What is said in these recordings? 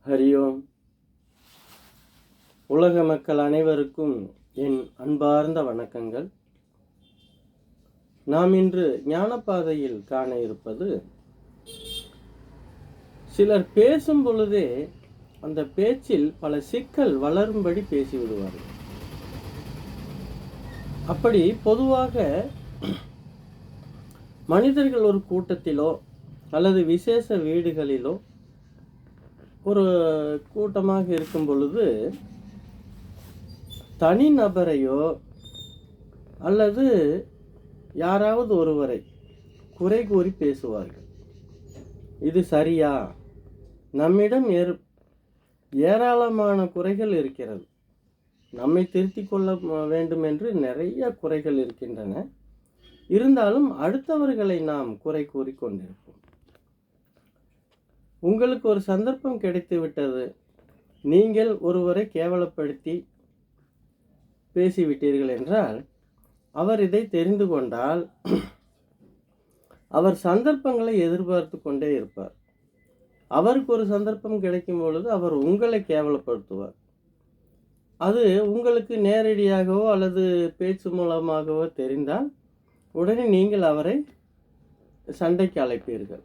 ஹரி ஓம். உலக மக்கள் அனைவருக்கும் என் அன்பார்ந்த வணக்கங்கள். நாம் இன்று ஞானப்பாதையில் காண இருப்பது, சிலர் பேசும் பொழுதே அந்த பேச்சில் பல சிக்கல் வளரும்படி பேசிவிடுவார்கள். அப்படி பொதுவாக மனிதர்கள் ஒரு கூட்டத்திலோ அல்லது விசேஷ வீடுகளிலோ ஒரு கூட்டமாக இருக்கும் பொழுது தனிநபரையோ அல்லது யாராவது ஒருவரை குறை கூறி பேசுவார்கள். இது சரியா? நம்மிடம் ஏராளமான குறைகள் இருக்கிறது. நம்மை திருத்திக் கொள்ள வேண்டும் என்று நிறைய குறைகள் இருக்கின்றன. இருந்தாலும் அடுத்தவர்களை நாம் குறை கூறி கொண்டிருப்போம். உங்களுக்கு ஒரு சந்தர்ப்பம் கிடைத்து விட்டது. நீங்கள் ஒருவரை கேவலப்படுத்தி பேசிவிட்டீர்கள் என்றால், அவர் இதை தெரிந்து கொண்டால் அவர் சந்தர்ப்பங்களை எதிர்பார்த்து கொண்டே இருப்பார். அவருக்கு ஒரு சந்தர்ப்பம் கிடைக்கும் பொழுது அவர் உங்களை கேவலப்படுத்துவார். அது உங்களுக்கு நேரடியாகவோ அல்லது பேச்சு மூலமாகவோ தெரிந்தால் உடனே நீங்கள் அவரை சண்டைக்கு அழைப்பீர்கள்.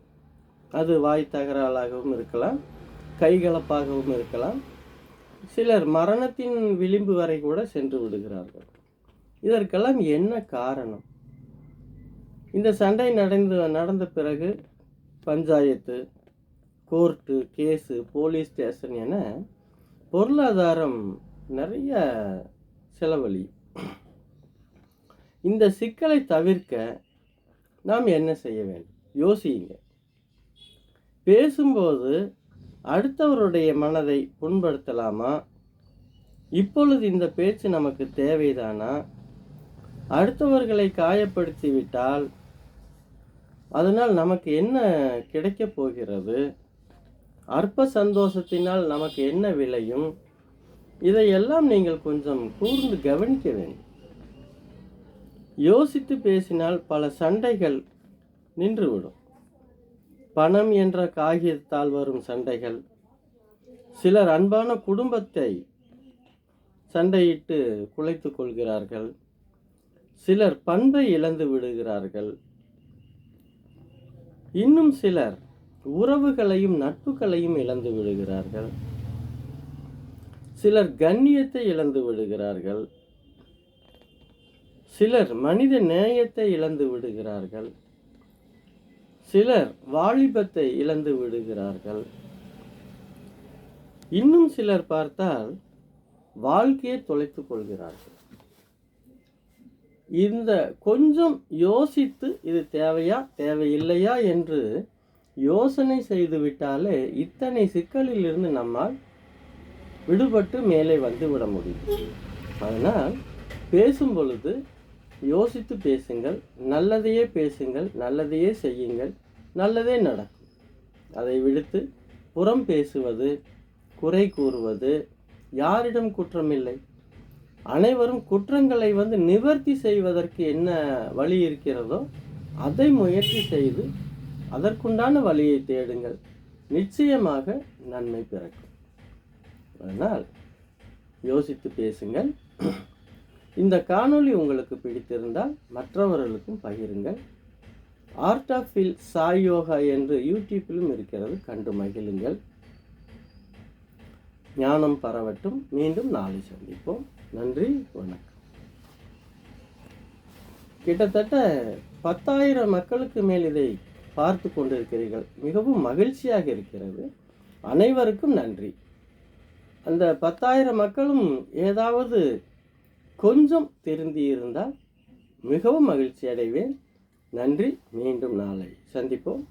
அது வாய் தகராறாகவும் இருக்கலாம், கைகலப்பாகவும் இருக்கலாம். சிலர் மரணத்தின் விளிம்பு வரை கூட சென்று விடுகிறார்கள். இதற்கெல்லாம் என்ன காரணம்? இந்த சண்டை நடந்த பிறகு panchayat, court, case, police station என பொருளாதாரம் நிறைய செலவழி. இந்த சிக்கலை தவிர்க்க நாம் என்ன செய்ய வேண்டும்? யோசியுங்க. பேசும்போது அடுத்தவருடைய மனதை புண்படுத்தலாமா? இப்பொழுது இந்த பேச்சு நமக்கு தேவைதானா? அடுத்தவர்களை காயப்படுத்திவிட்டால் அதனால் நமக்கு என்ன கிடைக்கப் போகிறது? அற்ப சந்தோஷத்தினால் நமக்கு என்ன விளையும்? இதையெல்லாம் நீங்கள் கொஞ்சம் கூர்ந்து கவனிக்க வேண்டும். யோசித்து பேசினால் பல சண்டைகள் நின்றுவிடும். பணம் என்ற காகிதத்தால் வரும் சண்டைகள், சிலர் அன்பான குடும்பத்தை சண்டையிட்டு குலைத்து கொள்கிறார்கள். சிலர் பண்பை இழந்து விடுகிறார்கள். இன்னும் சிலர் உறவுகளையும் நட்புகளையும் இழந்து விடுகிறார்கள். சிலர் கண்ணியத்தை இழந்து விடுகிறார்கள். சிலர் மனித நேயத்தை இழந்து விடுகிறார்கள். சிலர் வாலிபத்தை இழந்து விடுகிறார்கள். இன்னும் சிலர் பார்த்தால் வாழ்க்கையை தொலைத்துக் கொள்கிறார்கள். இந்த கொஞ்சம் யோசித்து இது தேவையா தேவையில்லையா என்று யோசனை செய்துவிட்டாலே இத்தனை சிக்கலில் இருந்து நம்மால் விடுபட்டு மேலே வந்துவிட முடியும். அதனால் பேசும் பொழுது யோசித்து பேசுங்கள். நல்லதையே பேசுங்கள், நல்லதையே செய்யுங்கள், நல்லதே நடக்கும். அதை விடுத்து புறம் பேசுவது, குறை கூறுவது, யாரிடம் குற்றமில்லை. அனைவரும் குற்றங்களை நிவர்த்தி செய்வதற்கு என்ன வழி இருக்கிறதோ அதை முயற்சி செய்து அதற்குண்டான வழியை தேடுங்கள். நிச்சயமாக நன்மை பிறக்கும். அதனால் யோசித்து பேசுங்கள். இந்த காணொளி உங்களுக்கு பிடித்திருந்தால் மற்றவர்களுக்கும் பகிருங்கள். Art of feel Sai yoga என்று யூடியூப்பிலும் இருக்கிறது, கண்டு மகிழுங்கள். ஞானம் பரவட்டும். மீண்டும் நாளை சந்திப்போம். நன்றி, வணக்கம். கிட்டத்தட்ட 10,000 மக்களுக்கு மேல் இதை பார்த்து கொண்டிருக்கிறீர்கள். மிகவும் மகிழ்ச்சியாக இருக்கிறது. அனைவருக்கும் நன்றி. அந்த 10,000 மக்களும் ஏதாவது கொஞ்சம் திருந்தியிருந்தால் மிகவும் மகிழ்ச்சி அடைவேன். நன்றி. மீண்டும் நாளை சந்திப்போம்.